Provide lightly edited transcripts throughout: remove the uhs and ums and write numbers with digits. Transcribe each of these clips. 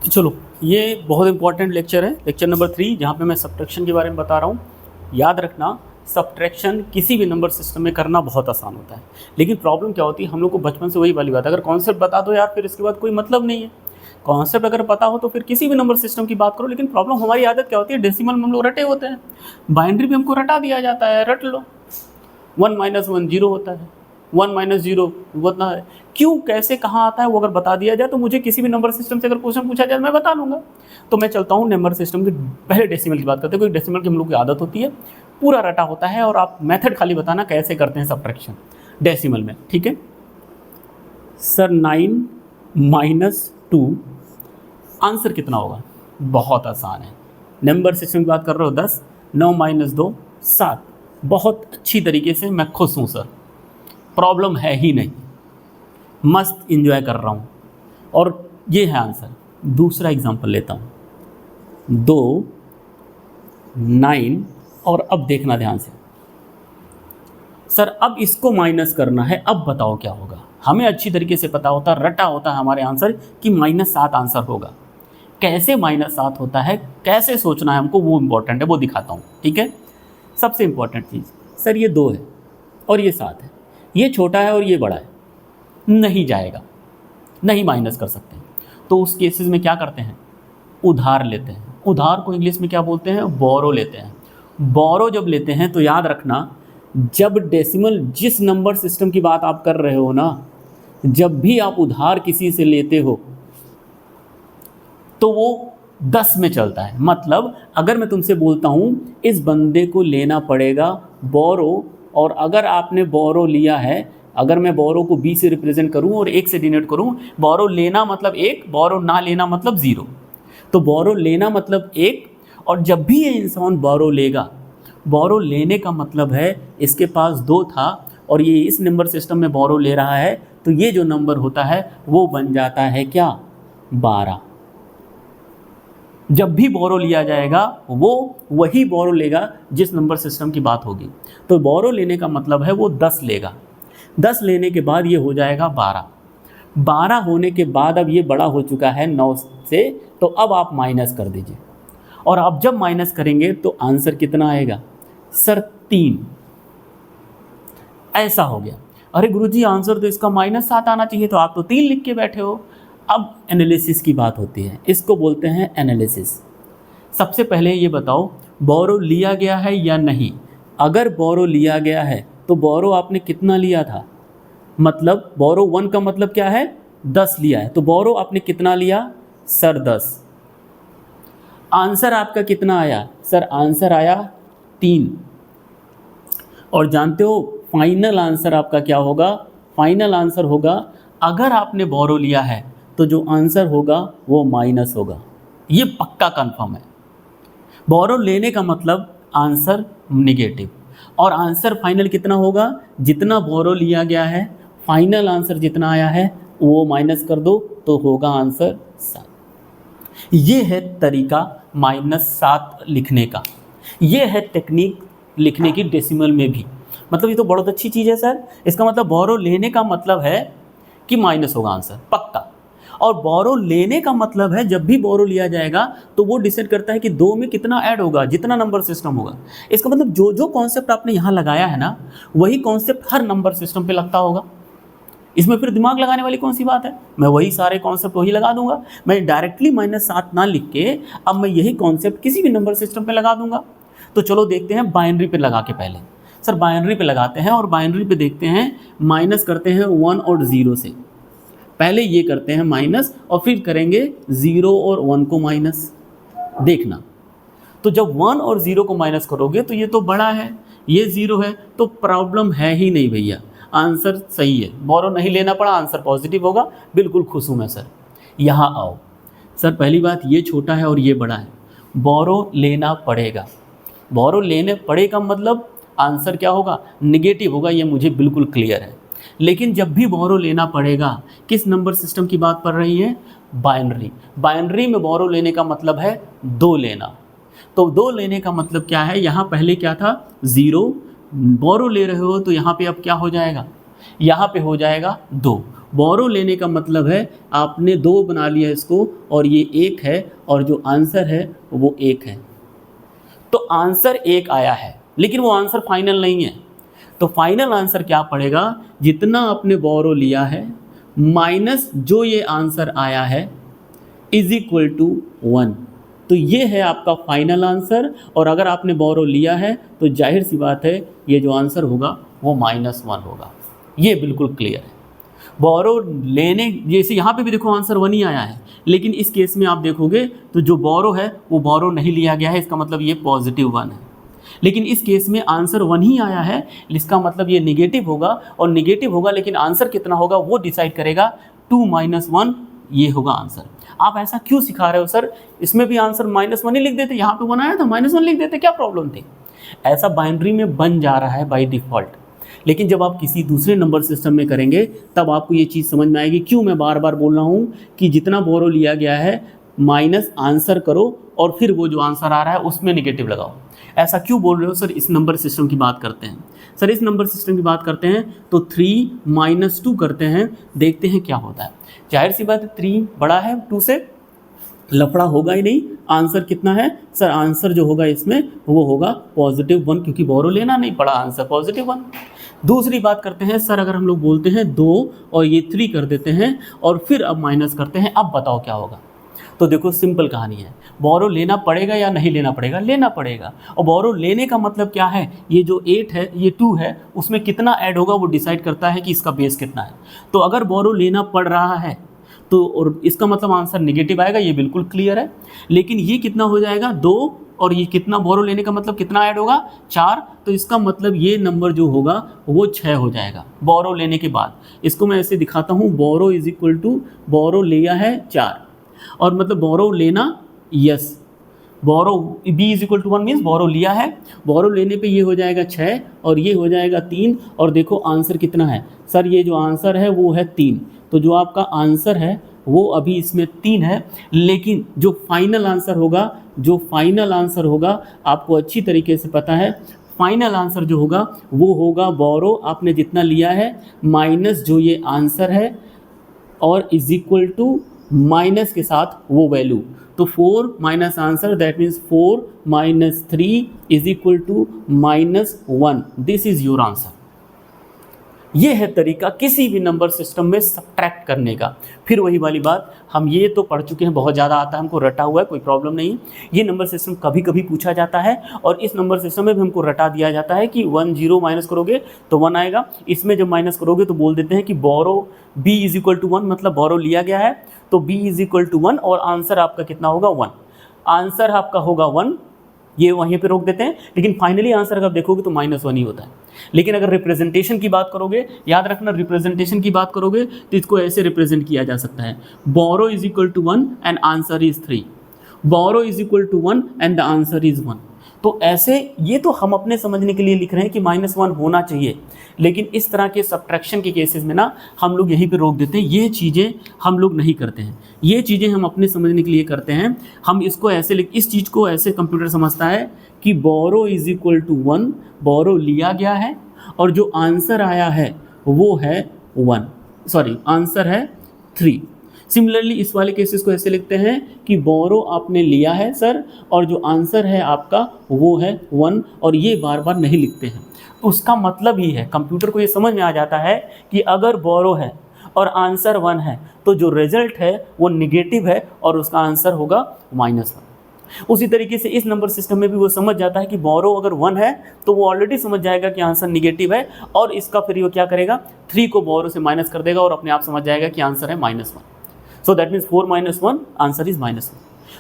तो चलो, ये बहुत इंपॉर्टेंट लेक्चर है, लेक्चर नंबर 3, जहाँ पे मैं सब्ट्रैक्शन के बारे में बता रहा हूँ। याद रखना, सब्ट्रैक्शन किसी भी नंबर सिस्टम में करना बहुत आसान होता है, लेकिन प्रॉब्लम क्या होती है, हम लोग को बचपन से वही वाली बात है, अगर कॉन्सेप्ट बता दो यार फिर इसके बाद कोई मतलब नहीं है। कॉन्सेप्ट अगर पता हो तो फिर किसी भी नंबर सिस्टम की बात करो, लेकिन प्रॉब्लम हमारी आदत क्या होती है, डेसिमल में हम लोग रटे होते हैं, बाइनरी भी हमको रटा दिया जाता है, रट लो। 1 - 1 0 होता है, 1 - 0 होता है। क्यों, कैसे, कहाँ आता है, वो अगर बता दिया जाए तो मुझे किसी भी नंबर सिस्टम से अगर क्वेश्चन पूछा जाए मैं बता दूंगा। तो मैं चलता हूँ नंबर सिस्टम की, पहले डेसिमल की बात करते हैं, क्योंकि डेसिमल की हम लोग की आदत होती है, पूरा रटा होता है और आप मेथड खाली बताना कैसे करते हैं सब्ट्रैक्शन डेसिमल में, ठीक है। सर 9 - 2 आंसर कितना होगा? बहुत आसान है, नंबर सिस्टम की बात कर रहे हो 10, 9 - 2 7। बहुत अच्छी तरीके से मैं खुश हूँ सर, प्रॉब्लम है ही नहीं, मस्त इंजॉय कर रहा हूँ, और ये है आंसर। दूसरा एग्जांपल लेता हूँ, 2 9, और अब देखना ध्यान से सर, अब इसको माइनस करना है, अब बताओ क्या होगा। हमें अच्छी तरीके से पता होता, रटा होता है हमारे आंसर कि -7 आंसर होगा। कैसे -7 होता है, कैसे सोचना है हमको, वो इम्पोर्टेंट है, वो दिखाता हूँ, ठीक है। सबसे इम्पोर्टेंट चीज़, सर ये 2 है और ये 7 है, ये छोटा है और ये बड़ा है, नहीं जाएगा, नहीं माइनस कर सकते। तो उस केसेस में क्या करते हैं, उधार लेते हैं। उधार को इंग्लिश में क्या बोलते हैं, बोरो लेते हैं। बोरो जब लेते हैं तो याद रखना, जब डेसिमल, जिस नंबर सिस्टम की बात आप कर रहे हो ना, जब भी आप उधार किसी से लेते हो तो वो 10 में चलता है। मतलब अगर मैं तुमसे बोलता हूँ इस बंदे को लेना पड़ेगा बोरो, और अगर आपने बोरो लिया है, अगर मैं बोरो को B से रिप्रेजेंट करूँ और 1 से डिनोट करूँ, बोरो लेना मतलब 1, बोरो ना लेना मतलब 0। तो बोरो लेना मतलब 1, और जब भी ये इंसान बोरो लेगा, बोरो लेने का मतलब है इसके पास 2 था और ये इस नंबर सिस्टम में बोरो ले रहा है, तो ये जो नंबर होता है वो बन जाता है क्या, 12। जब भी बोरो लिया जाएगा वो वही बोरो लेगा जिस नंबर सिस्टम की बात होगी। तो बोरो लेने का मतलब है वो 10 लेगा, 10 लेने के बाद ये हो जाएगा 12। 12 होने के बाद अब ये बड़ा हो चुका है 9 से, तो अब आप माइनस कर दीजिए, और अब जब माइनस करेंगे तो आंसर कितना आएगा, सर 3। ऐसा हो गया। अरे गुरुजी आंसर तो इसका -7 आना चाहिए, तो आप तो 3 लिख के बैठे हो। अब एनालिसिस की बात होती है, इसको बोलते हैं एनालिसिस। सबसे पहले ये बताओ, बोरो लिया गया है या नहीं। अगर बोरो लिया गया है तो बोरो आपने कितना लिया था, मतलब बोरो 1 का मतलब क्या है, 10 लिया है, तो बोरो आपने कितना लिया, सर 10। आंसर आपका कितना आया, सर आंसर आया 3। और जानते हो फाइनल आंसर आपका क्या होगा, फाइनल आंसर होगा, अगर आपने बोरो लिया है तो जो आंसर होगा वो माइनस होगा, ये पक्का कंफर्म है। बोरो लेने का मतलब आंसर नेगेटिव, और आंसर फाइनल कितना होगा, जितना बोरो लिया गया है फाइनल आंसर जितना आया है वो माइनस कर दो तो होगा आंसर 7। ये है तरीका -7 लिखने का, ये है टेक्निक लिखने की डेसिमल में भी। मतलब ये तो बहुत अच्छी चीज़ है सर, इसका मतलब बोरो लेने का मतलब है कि माइनस होगा आंसर पक्का, और बोरो लेने का मतलब है जब भी बोरो लिया जाएगा तो वो डिसाइड करता है कि 2 में कितना ऐड होगा, जितना नंबर सिस्टम होगा। इसका मतलब जो जो कॉन्सेप्ट आपने यहाँ लगाया है ना, वही कॉन्सेप्ट हर नंबर सिस्टम पे लगता होगा। इसमें फिर दिमाग लगाने वाली कौन सी बात है, मैं वही सारे कॉन्सेप्ट वही लगा दूंगा। मैं डायरेक्टली -7 ना लिख के अब मैं यही कॉन्सेप्ट किसी भी नंबर सिस्टम पे लगा दूंगा। तो चलो देखते हैं बाइनरी पे लगा के, पहले सर बाइनरी पे लगाते हैं, और बाइनरी पे देखते हैं, माइनस करते हैं 1 और 0 से। पहले ये करते हैं माइनस, और फिर करेंगे 0 और 1 को माइनस। देखना, तो जब 1 और 0 को माइनस करोगे तो ये तो बड़ा है, ये 0 है, तो प्रॉब्लम है ही नहीं भैया, आंसर सही है, बोरो नहीं लेना पड़ा, आंसर पॉजिटिव होगा। बिल्कुल खुश हूँ मैं सर। यहाँ आओ सर, पहली बात ये छोटा है और ये बड़ा है, बोरो लेना पड़ेगा। बोरो लेने पड़ेगा मतलब आंसर क्या होगा, निगेटिव होगा, ये मुझे बिल्कुल क्लियर है। लेकिन जब भी बोरो लेना पड़ेगा, किस नंबर सिस्टम की बात पड़ रही है, बाइनरी। बाइनरी में बोरो लेने का मतलब है 2 लेना। तो 2 लेने का मतलब क्या है, यहाँ पहले क्या था 0, बोरो ले रहे हो तो यहाँ पे अब क्या हो जाएगा, यहाँ पे हो जाएगा 2, बोरो लेने का मतलब है आपने 2 बना लिया इसको और ये 1 है और जो आंसर है वो 1 है। तो आंसर 1 आया है, लेकिन वो आंसर फाइनल नहीं है। तो फाइनल आंसर क्या पड़ेगा, जितना आपने बोरो लिया है माइनस जो ये आंसर आया है इज इक्वल टू 1। तो ये है आपका फाइनल आंसर, और अगर आपने बोरो लिया है तो जाहिर सी बात है ये जो आंसर होगा वो -1 होगा। ये बिल्कुल क्लियर है। बोरो लेने, जैसे यहाँ पे भी देखो आंसर 1 ही आया है, लेकिन इस केस में आप देखोगे तो जो बोरो है वो बोरो नहीं लिया गया है, इसका मतलब ये +1 है। लेकिन इस केस में आंसर 1 ही आया है, इसका मतलब ये निगेटिव होगा, और निगेटिव होगा लेकिन आंसर कितना होगा वो डिसाइड करेगा 2 - 1, ये होगा आंसर। आप ऐसा क्यों सिखा रहे हो सर, इसमें भी आंसर -1 ही लिख देते, यहाँ पे 1 आया था -1 लिख देते, क्या प्रॉब्लम थी? ऐसा बाइनरी में बन जा रहा है बाय डिफ़ॉल्ट, लेकिन जब आप किसी दूसरे नंबर सिस्टम में करेंगे तब आपको ये चीज़ समझ में आएगी। क्यों मैं बार बार बोल रहा हूँ कि जितना बोरो लिया गया है माइनस आंसर करो और फिर वो जो आंसर आ रहा है उसमें निगेटिव लगाओ। ऐसा क्यों बोल रहे हो सर? इस नंबर सिस्टम की बात करते हैं सर, इस नंबर सिस्टम की बात करते हैं तो 3 - 2 करते हैं, देखते हैं क्या होता है। जाहिर सी बात है 3 बड़ा है 2 से, लफड़ा होगा ही नहीं। आंसर कितना है सर? आंसर जो होगा इसमें वो होगा +1, क्योंकि बोरो लेना नहीं पड़ा, आंसर +1। दूसरी बात करते हैं सर, अगर हम लोग बोलते हैं 2 और ये 3 कर देते हैं और फिर अब माइनस करते हैं, अब बताओ क्या होगा? तो देखो सिंपल कहानी है, बोरो लेना पड़ेगा या नहीं लेना पड़ेगा? लेना पड़ेगा। और बोरो लेने का मतलब क्या है? ये जो 8 है, ये 2 है, उसमें कितना ऐड होगा वो डिसाइड करता है कि इसका बेस कितना है। तो अगर बोरो लेना पड़ रहा है तो और इसका मतलब आंसर निगेटिव आएगा, ये बिल्कुल क्लियर है। लेकिन ये कितना हो जाएगा 2, और ये कितना बोरो लेने का मतलब कितना ऐड होगा 4, तो इसका मतलब ये नंबर जो होगा वो 6 हो जाएगा बोरो लेने के बाद। इसको मैं ऐसे दिखाता हूँ, borrow is equal to borrow लिया है 4, और मतलब बोरो लेना, yes borrow b is equal to 1 means borrow लिया है, बोरो लेने पे ये हो जाएगा 6 और ये हो जाएगा 3, और देखो आंसर कितना है सर? ये जो आंसर है वो है 3। तो जो आपका आंसर है वो अभी इसमें 3 है, लेकिन जो फाइनल आंसर होगा, जो फाइनल आंसर होगा आपको अच्छी तरीके से पता है, फाइनल आंसर जो होगा वो होगा बोरो आपने जितना लिया है माइनस जो ये आंसर है, और इज इक्वल टू माइनस के साथ वो वैल्यू। तो 4 minus answer, that means 4 - 3 is equal to -1। This is your answer. ये है तरीका किसी भी नंबर सिस्टम में सब्ट्रैक्ट करने का। फिर वही वाली बात, हम ये तो पढ़ चुके हैं, बहुत ज़्यादा आता है हमको, रटा हुआ है, कोई प्रॉब्लम नहीं। ये नंबर सिस्टम कभी कभी पूछा जाता है, और इस नंबर सिस्टम में भी हमको रटा दिया जाता है कि 1 0 माइनस करोगे तो 1 आएगा। इसमें जब माइनस करोगे तो बोल देते हैं कि बोरो b इज इक्वल टू 1, मतलब बोरो लिया गया है तो b इज इक्वल टू 1, और आंसर आपका कितना होगा 1। आंसर आपका होगा 1, ये वहीं पे रोक देते हैं, लेकिन फाइनली आंसर अगर देखोगे तो -1 ही होता है। लेकिन अगर रिप्रेजेंटेशन की बात करोगे, याद रखना रिप्रेजेंटेशन की बात करोगे तो इसको ऐसे रिप्रेजेंट किया जा सकता है, borrow is equal to 1 and answer is 3, borrow is equal to 1 and the answer is 1। तो ऐसे, ये तो हम अपने समझने के लिए लिख रहे हैं कि -1 होना चाहिए, लेकिन इस तरह के सब्ट्रैक्शन के केसेस में ना हम लोग यहीं पे रोक देते हैं। ये चीज़ें हम लोग नहीं करते हैं, ये चीज़ें हम अपने समझने के लिए करते हैं। हम इसको ऐसे इस चीज़ को ऐसे कंप्यूटर समझता है कि बोरो इज इक्वल टू 1, बोरो लिया गया है और जो आंसर आया है वो है 1, सॉरी आंसर है 3। सिमिलरली इस वाले केसेस को ऐसे लिखते हैं कि बोरो आपने लिया है सर, और जो आंसर है आपका वो है 1, और ये बार बार नहीं लिखते हैं। तो उसका मतलब ही है, कंप्यूटर को ये समझ में आ जाता है कि अगर बोरो है और आंसर 1 है तो जो रिजल्ट है वो निगेटिव है और उसका आंसर होगा -1। उसी तरीके से इस नंबर सिस्टम में भी वो समझ जाता है कि बोरो अगर 1 है तो वो ऑलरेडी समझ जाएगा कि आंसर निगेटिव है, और इसका फिर वो क्या करेगा 3 को बोरो से माइनस कर देगा और अपने आप समझ जाएगा कि आंसर है -1। So that means 4 - 1 answer is -1।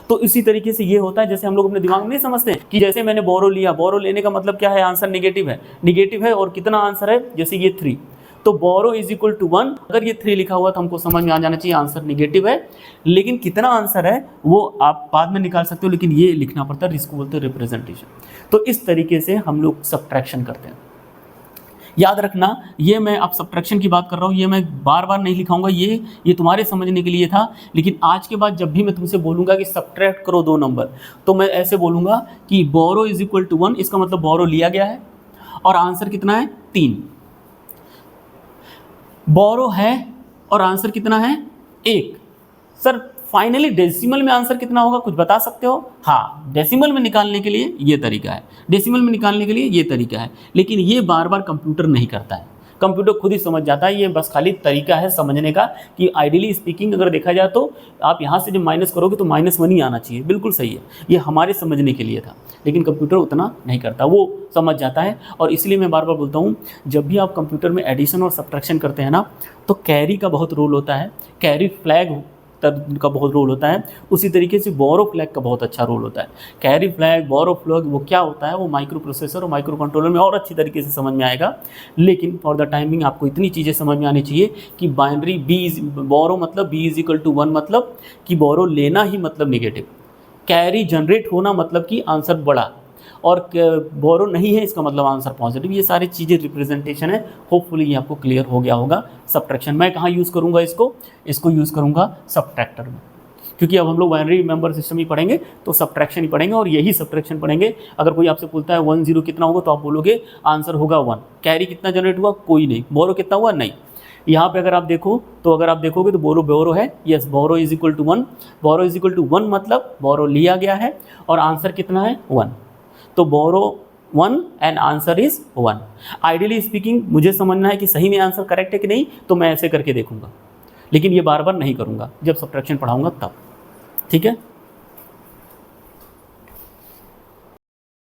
तो इसी तरीके से ये होता है, जैसे हम लोग अपने दिमाग में नहीं समझते कि जैसे मैंने बोरो लिया, बोरो लेने का मतलब क्या है, आंसर निगेटिव है और कितना आंसर है, जैसे ये 3, तो बोरो इज इक्वल टू 1। अगर ये 3 लिखा हुआ तो हमको समझ में आ जाना चाहिए आंसर निगेटिव है, लेकिन कितना आंसर है वो आप बाद में निकाल सकते हो, लेकिन ये लिखना पड़ता है, इसको बोलते हैं रिप्रेजेंटेशन। तो इस तरीके से हम लोग सब्ट्रैक्शन करते हैं। याद रखना, ये मैं अब सब्ट्रैक्शन की बात कर रहा हूँ, ये मैं बार बार नहीं लिखाऊंगा, ये तुम्हारे समझने के लिए था। लेकिन आज के बाद जब भी मैं तुमसे बोलूँगा कि सब्ट्रैक्ट करो 2 नंबर, तो मैं ऐसे बोलूँगा कि बोरो इज इक्वल टू 1, इसका मतलब बोरो लिया गया है और आंसर कितना है 3। बोरो है और आंसर कितना है 1। सर फाइनली डेसिमल में आंसर कितना होगा, कुछ बता सकते हो? हाँ, डेसिमल में निकालने के लिए ये तरीका है, डेसिमल में निकालने के लिए ये तरीका है, लेकिन ये बार बार कंप्यूटर नहीं करता है, कंप्यूटर खुद ही समझ जाता है। ये बस खाली तरीका है समझने का कि आइडियली स्पीकिंग अगर देखा जाए तो आप यहाँ से जब माइनस करोगे तो -1 ही आना चाहिए, बिल्कुल सही है, ये हमारे समझने के लिए था, लेकिन कंप्यूटर उतना नहीं करता, वो समझ जाता है। और इसलिए मैं बार बार बोलता हूँ, जब भी आप कंप्यूटर में एडिशन और सब्ट्रैक्शन करते हैं ना, तो कैरी का बहुत रोल होता है, कैरी फ्लैग का बहुत रोल होता है, उसी तरीके से बोरो फ्लैग का बहुत अच्छा रोल होता है। कैरी फ्लैग, बोरो फ्लैग वो क्या होता है, वो माइक्रो प्रोसेसर और माइक्रो कंट्रोलर में और अच्छी तरीके से समझ में आएगा, लेकिन फॉर द टाइमिंग आपको इतनी चीज़ें समझ में आनी चाहिए कि बाइनरी बोरो मतलब B=1 मतलब कि बोरो लेना ही मतलब नेगेटिव, कैरी जनरेट होना मतलब कि आंसर बड़ा, और बोरो नहीं है इसका मतलब आंसर पॉजिटिव। ये सारी चीज़ें रिप्रेजेंटेशन है, होपफुली ये आपको क्लियर हो गया होगा। सब्ट्रैक्शन मैं कहाँ यूज़ करूँगा, इसको यूज़ करूँगा सब्ट्रैक्टर में, क्योंकि अब हम लोग बाइनरी मेंबर सिस्टम ही पढ़ेंगे तो सब्ट्रैक्शन ही पढ़ेंगे और यही सब्ट्रैक्शन पढ़ेंगे। अगर कोई आपसे पूछता है 1 0 कितना होगा तो आप बोलोगे आंसर होगा 1। कैरी कितना जनरेट हुआ, कोई नहीं। बोरो कितना हुआ, नहीं। यहाँ पे अगर आप देखोगे तो बोरो है, यस, बोरो =1। बोरो =1 मतलब बोरो लिया गया है और आंसर कितना है 1, तो बोरो 1 and answer is 1। Ideally speaking मुझे समझना है कि सही में आंसर करेक्ट है कि नहीं, तो मैं ऐसे करके देखूंगा, लेकिन ये बार बार नहीं करूंगा, जब सब्ट्रैक्शन पढ़ाऊंगा तब। ठीक है।